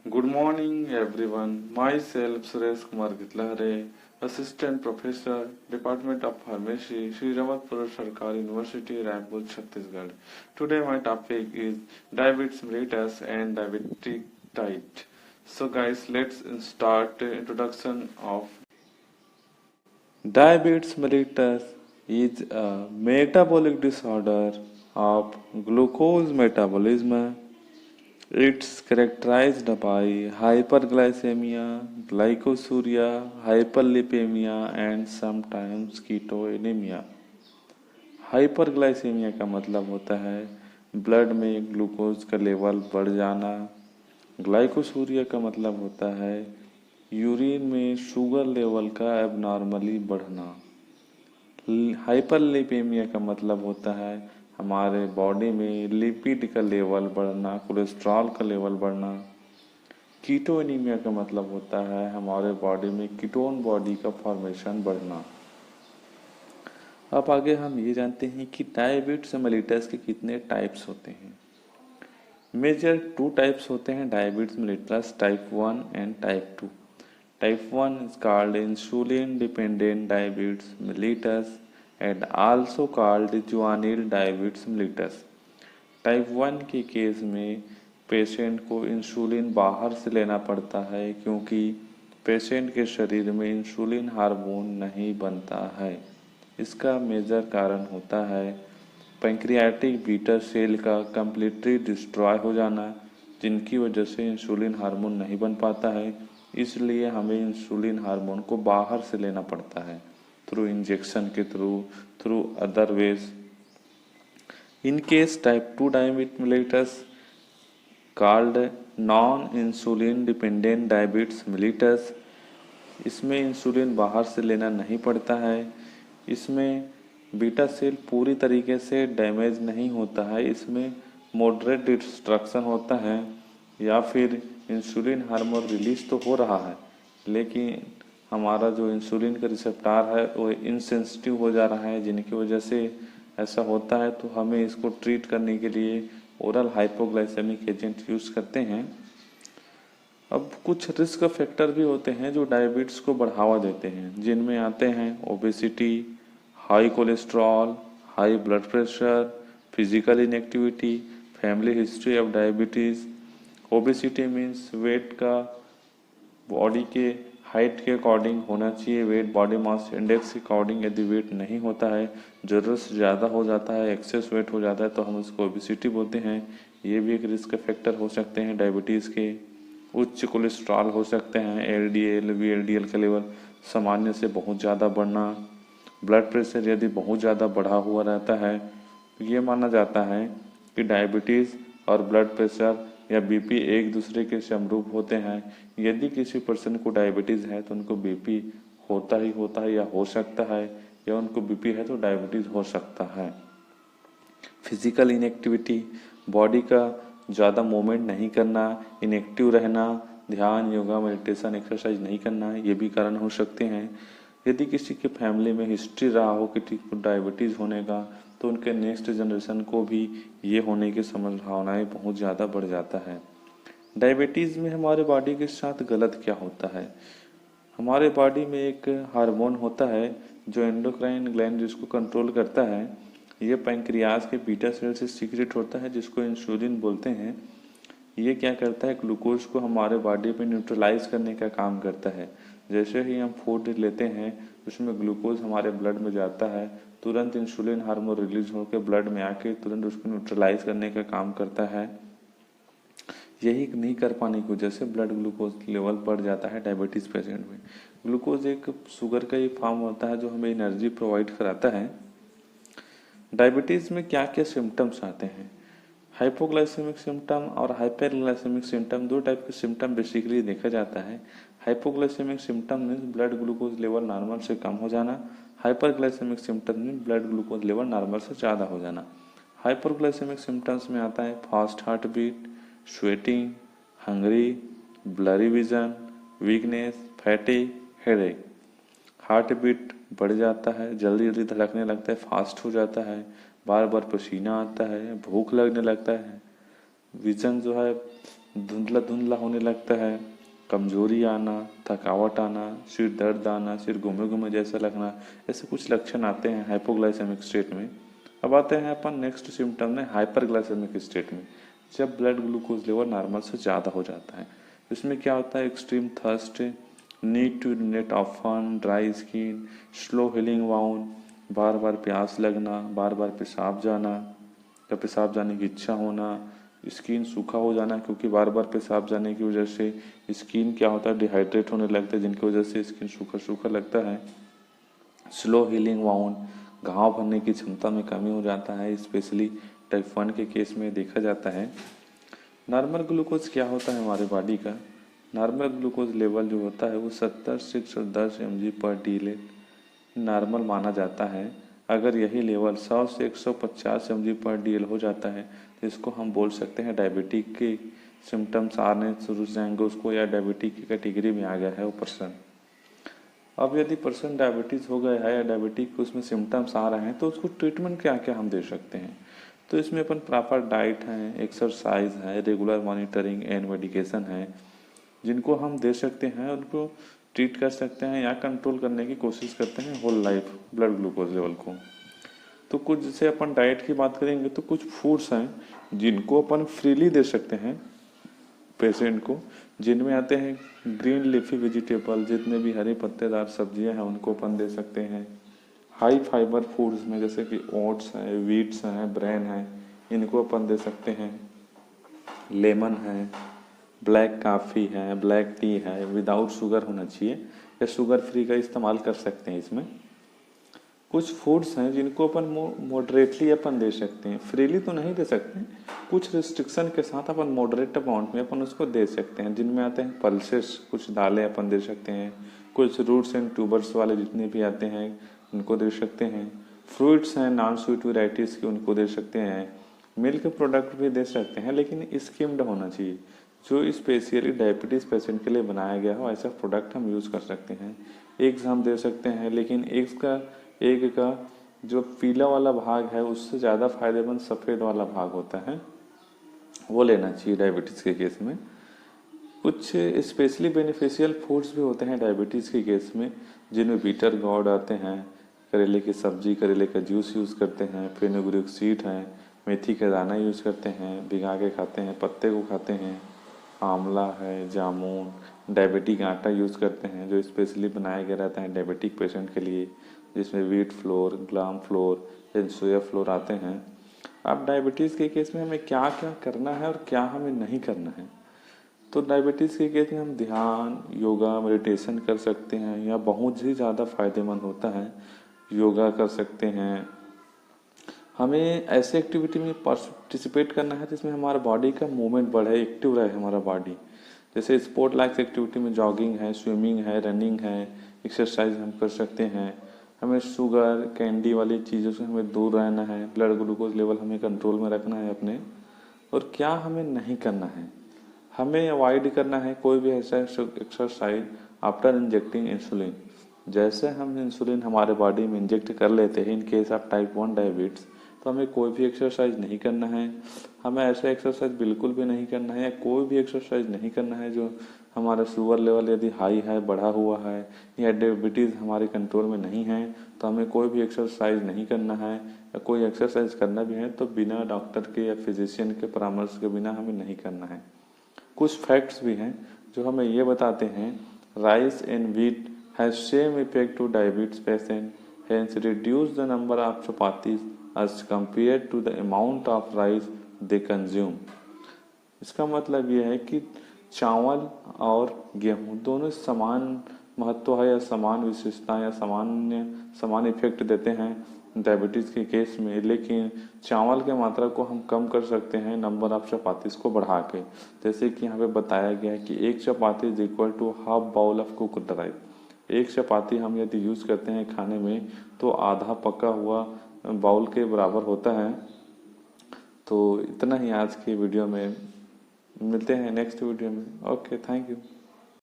Good morning, everyone. Myself, Suresh Kumar Gitlare, Assistant Professor, Department of Pharmacy, Sri Ramatpur Sarkar University, Raipur, Chhattisgarh. Today, my topic is diabetes mellitus and diabetic diet. So, guys, let's start the introduction of diabetes mellitus is a metabolic disorder of glucose metabolism. It's characterized by hyperglycemia, glycosuria, hyperlipemia, and sometimes ketoanemia. Hyperglycaemia का मतलब होता है blood में glucose का level बढ़ जाना। Glycosuria का मतलब होता है यूरिन में शुगर लेवल का एबनॉर्मली बढ़ना। हाइपरलिपिमिया का मतलब होता है हमारे बॉडी में लिपिड का लेवल बढ़ना, कोलेस्ट्रॉल का लेवल बढ़ना। कीटोएनीमिया का मतलब होता है हमारे बॉडी में कीटोन बॉडी का फॉर्मेशन बढ़ना। अब आगे हम ये जानते हैं कि डायबिटीज मेलिटस के कितने टाइप्स होते हैं। मेजर 2 टाइप्स होते हैं diabetes mellitus, type 1 and type 2। Type 1 is called insulin-dependent diabetes mellitus and also called juvenile diabetes mellitus। Type 1 के केस में पेशेंट को इंसुलिन बाहर से लेना पड़ता है क्योंकि पेशेंट के शरीर में इंसुलिन हार्मोन नहीं बनता है। इसका मेजर कारण होता है पैंक्रियाटिक बीटा सेल का कम्प्लीटली डिस्ट्रॉय हो जाना, जिनकी वजह से इंसुलिन हार्मोन नहीं बन पाता है। इसलिए हमें इंसुलिन हार्मोन को बाहर से लेना पड़ता है, थ्रू इंजेक्शन के through other ways. In case type 2 diabetes mellitus called non insulin dependent diabetes mellitus, इसमें इंसुलिन बाहर से लेना नहीं पड़ता है। इसमें बीटा सेल पूरी तरीके से डैमेज नहीं होता है, इसमें मॉडरेट डिस्ट्रक्शन होता है या फिर इंसुलिन हार्मोन रिलीज तो हो रहा है लेकिन हमारा जो इंसुलिन का रिसेप्टार है वो इनसेंसिटिव हो जा रहा है, जिनकी वजह से ऐसा होता है। तो हमें इसको ट्रीट करने के लिए ओरल हाइपोग्लाइसेमिक एजेंट यूज़ करते हैं। अब कुछ रिस्क फैक्टर भी होते हैं जो डायबिटीज़ को बढ़ावा देते हैं, जिनमें आते हैं obesity, high cholesterol, high blood pressure, physical inactivity, family history of diabetes. Obesity means weight का बॉडी के हाइट के अकॉर्डिंग होना चाहिए, वेट बॉडी मास इंडेक्स के अकॉर्डिंग यदि वेट नहीं होता है, ज़रूरत से ज़्यादा हो जाता है, एक्सेस वेट हो जाता है तो हम उसको ओबेसिटी बोलते हैं। ये भी एक रिस्क फैक्टर हो सकते हैं डायबिटीज़ के। उच्च कोलेस्ट्रॉल हो सकते हैं, एलडीएल वीएलडीएल का लेवल सामान्य से बहुत ज़्यादा बढ़ना। ब्लड प्रेशर यदि बहुत ज़्यादा बढ़ा हुआ रहता है तो ये माना जाता है कि डायबिटीज़ और ब्लड प्रेशर या बीपी एक दूसरे के समरूप होते हैं। यदि किसी पर्सन को डायबिटीज़ है तो उनको बीपी होता ही होता है या हो सकता है, या उनको बीपी है तो डायबिटीज़ हो सकता है। फिजिकल इनएक्टिविटी, बॉडी का ज़्यादा मूवमेंट नहीं करना, इनएक्टिव रहना, ध्यान, योगा, मेडिटेशन, एक्सरसाइज नहीं करना, ये भी कारण हो सकते हैं। यदि किसी के फैमिली में हिस्ट्री रहा हो कि डायबिटीज़ होने का तो उनके नेक्स्ट जनरेशन को भी ये होने की संभावनाएं बहुत ज़्यादा बढ़ जाता है। डायबिटीज़ में हमारे बॉडी के साथ गलत क्या होता है। हमारे बॉडी में एक हार्मोन होता है जो एंडोक्राइन ग्लैंड जिसको कंट्रोल करता है, ये पैंक्रियाज के बीटा सेल से सीक्रेट होता है जिसको इंसुलिन बोलते हैं। ये क्या करता है, ग्लूकोज को हमारे बॉडी में न्यूट्रलाइज करने का काम करता है। जैसे ही हम फूड लेते हैं उसमें ग्लूकोज हमारे ब्लड में जाता है, तुरंत इंसुलिन हार्मोन रिलीज होकर ब्लड में आके तुरंत उसको न्यूट्रलाइज करने का काम करता है। यही नहीं कर पाने की वजह से ब्लड ग्लूकोज लेवल बढ़ जाता है डायबिटीज़ पेशेंट में। ग्लूकोज एक शुगर का ही फॉर्म होता है जो हमें एनर्जी प्रोवाइड कराता है। डायबिटीज़ में क्या क्या सिम्टम्स आते हैं। हाइपोग्लाइसेमिक सिम्टम और हाइपरग्लाइसेमिक सिम्टम, दो टाइप के सिम्टम बेसिकली देखा जाता है। Hypoglycaemic symptom means blood glucose level normal से कम हो जाना, hyperglycaemic symptom means blood glucose level normal से ज़्यादा हो जाना। हाइपरग्लाइसेमिक सिम्टम्स में आता है fast heartbeat, sweating, hungry, blurry vision, weakness, fatigue, headache. Heartbeat बढ़ जाता है, जल्दी जल्दी धड़कने लगता है, फास्ट हो जाता है, बार बार पसीना आता है, भूख लगने लगता है। विजन जो है धुंधला धुंधला होने लगता है, कमजोरी आना, थकावट आना, सिर दर्द आना, सिर घूमे घूमे जैसा लगना, ऐसे कुछ लक्षण आते हैं हाइपोग्लाइसेमिक स्टेट में। अब आते हैं अपन नेक्स्ट सिम्टम में हाइपरग्लाइसेमिक स्टेट में, जब ब्लड ग्लूकोज लेवल नॉर्मल से ज़्यादा हो जाता है। इसमें क्या होता है, extreme thirst, need to urinate often, dry skin, slow healing wound, बार बार प्यास लगना, बार बार पेशाब जाना या पेशाब जाने की इच्छा होना, स्किन सूखा हो जाना क्योंकि बार बार पेशाब जाने की वजह से स्किन क्या होता है, डिहाइड्रेट होने लगता है, जिनकी वजह से स्किन सूखा सूखा लगता है। स्लो हीलिंग वाउंड, घाव भरने की क्षमता में कमी हो जाता है, स्पेशली टाइप 1 के केस में देखा जाता है। नॉर्मल ग्लूकोज क्या होता है हमारे बॉडी का, नॉर्मल ग्लूकोज लेवल जो होता है वो 70 से 110 mg/dl नॉर्मल माना जाता है। अगर यही लेवल 100 से 150 mg/dl हो जाता है तो इसको हम बोल सकते हैं डायबिटिक के सिम्टम्स आने शुरू हो जाएंगे उसको, या डायबिटिक की कैटेगरी में आ गया है वो पर्सन। अब यदि पर्सन डायबिटीज़ हो गया है या डायबिटिक उसमें सिम्टम्स आ रहे हैं तो उसको ट्रीटमेंट क्या क्या हम दे सकते हैं। तो इसमें अपन प्रॉपर डाइट है, एक्सरसाइज है, रेगुलर मॉनिटरिंग एंड मेडिकेशन है जिनको हम दे सकते हैं, उनको ट्रीट कर सकते हैं या कंट्रोल करने की कोशिश करते हैं whole life blood glucose level को। तो कुछ जैसे अपन डाइट की बात करेंगे तो कुछ फूड्स हैं जिनको अपन फ्रीली दे सकते हैं पेशेंट को, जिनमें आते हैं ग्रीन लीफी वेजिटेबल, जितने भी हरे पत्तेदार सब्जियां हैं उनको अपन दे सकते हैं। हाई फाइबर फूड्स में जैसे कि ओट्स हैं, वीट्स हैं, ब्रेन है, इनको अपन दे सकते हैं। लेमन है, ब्लैक कॉफ़ी है, ब्लैक टी है, विदाउट शुगर होना चाहिए या शुगर फ्री का इस्तेमाल कर सकते हैं। इसमें कुछ फूड्स हैं जिनको अपन मॉडरेटली अपन दे सकते हैं, फ्रीली तो नहीं दे सकते, कुछ रिस्ट्रिक्शन के साथ अपन मॉडरेट अमाउंट में अपन उसको दे सकते हैं, जिनमें आते हैं पल्सेस, कुछ दालें अपन दे सकते हैं, कुछ रूट्स एंड ट्यूबर्स वाले जितने भी आते हैं उनको दे सकते हैं, फ्रूट्स हैं नॉन स्वीट वेराइटीज़ की उनको दे सकते हैं, मिल्क प्रोडक्ट भी दे सकते हैं, लेकिन स्किम्ड होना चाहिए, जो स्पेशली डायबिटीज़ पेशेंट के लिए बनाया गया हो ऐसा प्रोडक्ट हम यूज़ कर सकते हैं। एग्स हम दे सकते हैं, लेकिन एग का जो पीला वाला भाग है उससे ज़्यादा फायदेमंद सफ़ेद वाला भाग होता है, वो लेना चाहिए डायबिटीज़ के केस में। कुछ स्पेशली बेनिफिशियल फूड्स भी होते हैं डायबिटीज़ के केस में, जिनमें बीटर गॉर्ड आते हैं, करेले की सब्जी, करेले का जूस यूज़ करते हैं, फेनुग्रीक सीड है, मेथी का दाना यूज़ करते हैं, भिगा के खाते हैं, पत्ते को खाते हैं, आंवला है, जामुन, डायबिटिक आटा यूज़ करते हैं जो स्पेशली बनाया गया रहता है डायबिटिक पेशेंट के लिए, जिसमें wheat flour, gram floor and soya flour आते हैं। अब डायबिटीज़ के केस में हमें क्या क्या करना है और क्या हमें नहीं करना है। तो डायबिटीज़ के केस में हम ध्यान, योगा, मेडिटेशन कर सकते हैं, या बहुत ही ज़्यादा फायदेमंद होता है योगा कर सकते हैं। हमें ऐसे एक्टिविटी में पार्टिसिपेट करना है जिसमें हमारा बॉडी का मूवमेंट बढ़े, एक्टिव रहे हमारा बॉडी, जैसे स्पोर्ट लाइक एक्टिविटी में जॉगिंग है, स्विमिंग है, रनिंग है, एक्सरसाइज हम कर सकते हैं। हमें शुगर, कैंडी वाली चीज़ों से हमें दूर रहना है, ब्लड ग्लूकोज लेवल हमें कंट्रोल में रखना है अपने। और क्या हमें नहीं करना है, हमें अवॉइड करना है कोई भी ऐसा एक्सरसाइज आफ्टर इंजेक्टिंग इंसुलिन। जैसे हम इंसुलिन हमारे बॉडी में इंजेक्ट कर लेते हैं in case of type 1 diabetes, तो हमें कोई भी एक्सरसाइज नहीं करना है, हमें ऐसा एक्सरसाइज बिल्कुल भी नहीं करना है, या कोई भी एक्सरसाइज नहीं करना है जो हमारा शुगर लेवल यदि हाई है, बढ़ा हुआ है, या डायबिटीज़ हमारे कंट्रोल में नहीं है तो हमें कोई भी एक्सरसाइज नहीं करना है, या कोई एक्सरसाइज करना भी है तो बिना डॉक्टर के या फिजिशियन के परामर्श के बिना हमें नहीं करना है। कुछ फैक्ट्स भी हैं जो हमें ये बताते हैं, rice and wheat has same effect two diabetes patient, hence reduce the number of chapatis as compared to the amount of rice they consume। इसका मतलब ये है कि चावल और गेहूं दोनों समान महत्व है या समान विशेषता या समान इफेक्ट देते हैं डायबिटीज़ के केस में, लेकिन चावल के मात्रा को हम कम कर सकते हैं नंबर ऑफ चपातीस को बढ़ा के। जैसे कि यहाँ पे बताया गया है कि एक chapati is equal to half bowl of cooked rice. एक चपाती हम यदि यूज़ करते हैं खाने में तो आधा पका हुआ बाउल के बराबर होता है। तो इतना ही आज की वीडियो में, मिलते हैं नेक्स्ट वीडियो में। Okay, thank you.